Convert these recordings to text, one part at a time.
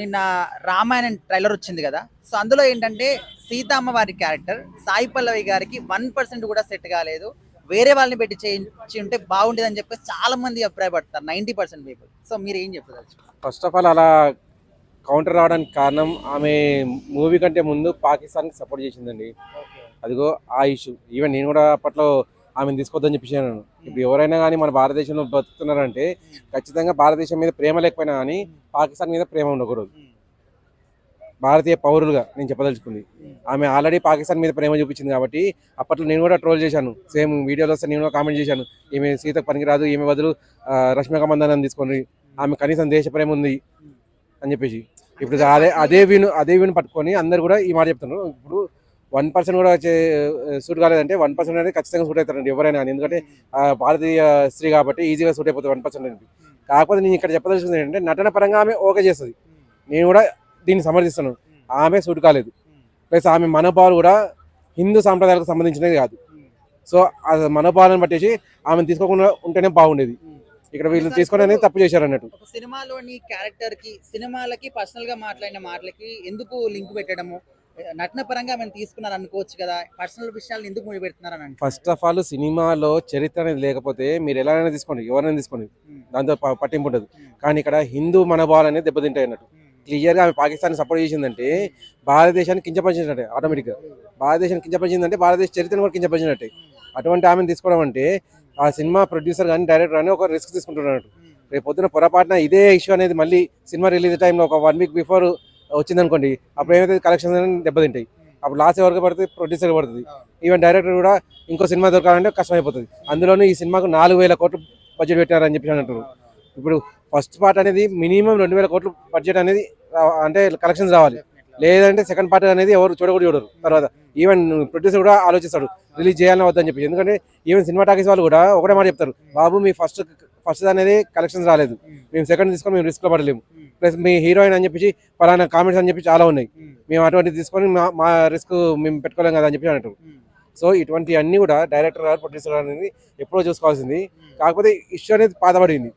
నిన్న రామాయణం ట్రైలర్ వచ్చింది కదా. సో అందులో ఏంటంటే సీతమ్మ వారి క్యారెక్టర్ సాయి పల్లవి గారికి 1% కూడా సెట్ కాలేదు. వేరే వాళ్ళని పెట్టి చేయించి ఉంటే బాగుండేది అని చెప్పేసి చాలా మంది అభిప్రాయపడతారు, 90% పీపుల్. సో మీరు ఏం చెప్పదలుచు? ఫస్ట్ ఆఫ్ ఆల్ అలా కౌంటర్ రావడానికి కారణం ఆమె మూవీ కంటే ముందు పాకిస్తాన్కి సపోర్ట్ చేసిందండి. అదిగో ఆ ఇష్యూ. ఈవెన్ నేను కూడా అప్పట్లో ఆమెను తీసుకోవద్దని చెప్పేసి అన్నాను. ఇప్పుడు ఎవరైనా కానీ మన భారతదేశంలో బతుకుతున్నారంటే ఖచ్చితంగా భారతదేశం మీద ప్రేమ లేకపోయినా కానీ పాకిస్తాన్ మీద ప్రేమ ఉండకూడదు. భారతీయ పౌరులుగా నేను చెప్పదలుచుకుంది. ఆమె ఆల్రెడీ పాకిస్తాన్ మీద ప్రేమ చూపించింది కాబట్టి అప్పట్లో నేను కూడా ట్రోల్ చేశాను. సేమ్ వీడియోలో వస్తే నేను కూడా కామెంట్ చేశాను, ఈమె సీతకు పనికిరాదు, ఈమె బదులు రష్మిక మందానాన్ని తీసుకోండి, ఆమె కనీసం దేశ ప్రేమ ఉంది అని చెప్పేసి. ఇప్పుడు అదే విను పట్టుకొని అందరు కూడా ఈ మాట చెప్తున్నారు. ఇప్పుడు 1% కూడా సూట్ కాలేదంటే 1% అనేది ఖచ్చితంగా సూట్ అవుతారండి ఎవరైనా. ఎందుకంటే భారతీయ స్త్రీ కాబట్టి ఈజీగా సూట్ అయిపోతుంది 1% అనేది. కాకపోతే నేను ఇక్కడ చెప్పదలుచుకుంది ఏంటంటే నటన పరంగా ఆమె ఓకే చేస్తుంది. నేను కూడా దీన్ని సమర్థిస్తున్నాను. ఆమె సూట్ కాలేదు. ప్లస్ ఆమె మనోభావాలు కూడా హిందూ సాంప్రదాయాలకు సంబంధించినది కాదు. సో ఆ మనోభావాలను పట్టేసి ఆమెను తీసుకోకుండా ఉంటేనే బాగుండేది. ఇక్కడ వీళ్ళు తీసుకొని అనేది తప్పు చేశారు అన్నట్టు. సినిమాలోని క్యారెక్టర్ కి సినిమాలకి పర్సనల్ గా మాట్లాడిన మాటలకి ఎందుకు లింక్ పెట్టడము? నటన పరంగా మేము తీసుకున్నారు అనుకోవచ్చు కదా, పర్సనల్ విషయాలు ఎందుకు ముడి పెడుతున్నారని అంటే ఫస్ట్ ఆఫ్ ఆల్ సినిమాలో చరిత్ర అనేది లేకపోతే మీరు ఎలాగైనా తీసుకోండి, ఎవరైనా తీసుకోండి, దాంతో పట్టింపు ఉండదు. కానీ ఇక్కడ హిందూ మనోభావాలు అనేది దెబ్బతింటాయి అన్నట్టు. క్లియర్గా ఆమె పాకిస్తాన్ సపోర్ట్ చేసిందంటే భారతదేశాన్ని కించపరిచినట్టే. ఆటోమేటిక్గా భారతదేశాన్ని కించపరిచిందంటే భారతదేశ చరిత్రను కూడా కించపరిచినట్టే. అటువంటి ఆమెను తీసుకోవడం అంటే ఆ సినిమా ప్రొడ్యూసర్ కానీ డైరెక్టర్ కానీ ఒక రిస్క్ తీసుకుంటున్నట్టు. రేపు పొద్దున పొరపాటున ఇదే ఇష్యూ అనేది మళ్ళీ సినిమా రిలీజ్ టైంలో ఒక 1 వీక్ బిఫోర్ వచ్చిందనుకోండి, అప్పుడు ఏమైతే కలెక్షన్స్ అనేది దెబ్బతింటాయి. అప్పుడు లాస్ ఎవరికి పడుతుంది? ప్రొడ్యూసర్ పడుతుంది. ఈవెన్ డైరెక్టర్ కూడా ఇంకో సినిమా దొరకాలంటే కష్టమైపోతుంది. అందులోనూ ఈ సినిమాకు 4,000 కోట్లు బడ్జెట్ పెట్టారని చెప్పి అంటారు. ఇప్పుడు ఫస్ట్ పార్ట్ అనేది మినిమం 2,000 కోట్లు బడ్జెట్ అనేది అంటే కలెక్షన్స్ రావాలి. లేదంటే సెకండ్ పార్ట్ అనేది ఎవరు చూడరు. తర్వాత ఈవెన్ ప్రొడ్యూసర్ కూడా ఆలోచిస్తాడు రిలీజ్ చేయాలని వద్దని చెప్పి. ఎందుకంటే ఈవెన్ సినిమా టాకీస్ వాళ్ళు కూడా ఒకటే మాట చెప్తారు, బాబు మీ ఫస్ట్ అనేది కలెక్షన్స్ రాలేదు, మేము సెకండ్ తీసుకొని మేము రిస్క్లో పడలేము. ప్లస్ మీ హీరోయిన్ అని చెప్పి పలానా కామెంట్స్ అని చెప్పి చాలా ఉన్నాయి, మేము అటువంటిది తీసుకొని మా రిస్క్ మేము పెట్టుకోలేం కదా అని చెప్పి అంటారు. సో ఇటువంటి అన్ని కూడా డైరెక్టర్ గారు ప్రొడ్యూసర్ అనేది ఎప్పుడో చూసుకోవాల్సింది. కాకపోతే ఇష్యూ అనేది పాతబడింది.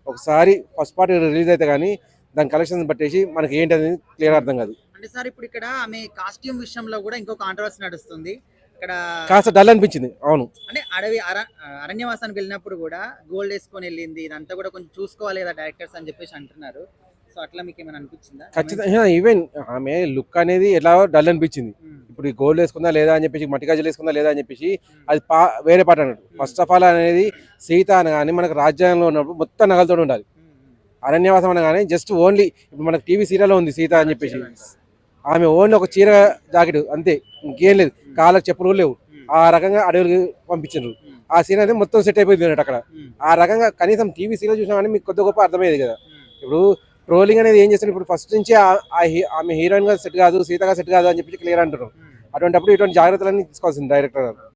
ఒకసారి ఫస్ట్ పార్ట్ రిలీజ్ అయితే కానీ దాని కలెక్షన్స్ పట్టేసి మనకి ఏంటి అనేది క్లియర్ అర్థం కాదు. అంటే సార్ ఇప్పుడు ఇక్కడ ఆమె కాస్ట్యూమ్ విషయంలో కూడా ఇంకో కాంట్రవర్సీ నడుస్తుంది. ఇక్కడ కాస్త డల్ అనిపించింది. అవును, అంటే అరణ్యవాసానికి వెళ్ళినప్పుడు కూడా గోల్డ్ వేసుకొని వెళ్ళింది, ఇదంతా కూడా కొంచెం చూసుకోవాలి కదా డైరెక్టర్స్ అని చెప్పేసి అంటున్నారు. సో అట్లా మీకు ఏమైనా అనిపించిందా? ఖచ్చితంగా. ఈవెన్ ఆమె లుక్ అనేది ఎలా డల్ అనిపించింది. ఇప్పుడు ఈ గోల్డ్ వేసుకుందా లేదా అని చెప్పేసి, మట్టి గాజులు వేసుకుందా లేదా అని చెప్పేసి అది వేరే పాట అన్నట్టు. ఫస్ట్ ఆఫ్ ఆల్ అనేది సీత అనగానే మనకు రాజ్యాంగంలో ఉన్నప్పుడు మొత్తం నగలతో ఉండాలి. అరణ్యవాసం అనగానే జస్ట్ ఓన్లీ ఇప్పుడు మనకు టీవీ సీరియల్లో ఉంది సీత అని చెప్పేసి, ఆమె ఓన్లీ ఒక చీర జాకెట్ అంతే, ఇంకేం లేదు, కాళ్ళకు చెప్పులు లేవు. ఆ రకంగా అడవులకు పంపించారు. ఆ సీన్ అనేది మొత్తం సెట్ అయిపోయింది అన్నట్టు అక్కడ. ఆ రకంగా కనీసం టీవీ సీరియల్ చూసినా కానీ మీకు కొద్ది గొప్ప అర్థమయ్యేది కదా. ఇప్పుడు ట్రోలింగ్ అనేది ఏం చేస్తారు, ఇప్పుడు ఫస్ట్ నుంచి ఆమె హీరోయిన్ గా సెట్ కాదు, సీతగా సెట్ కాదు అని చెప్పి క్లియర్ అంటారు. అటువంటిప్పుడు ఇటువంటి జాగ్రత్తలన్నీ తీసుకోవాల్సింది డైరెక్టర్ గారు.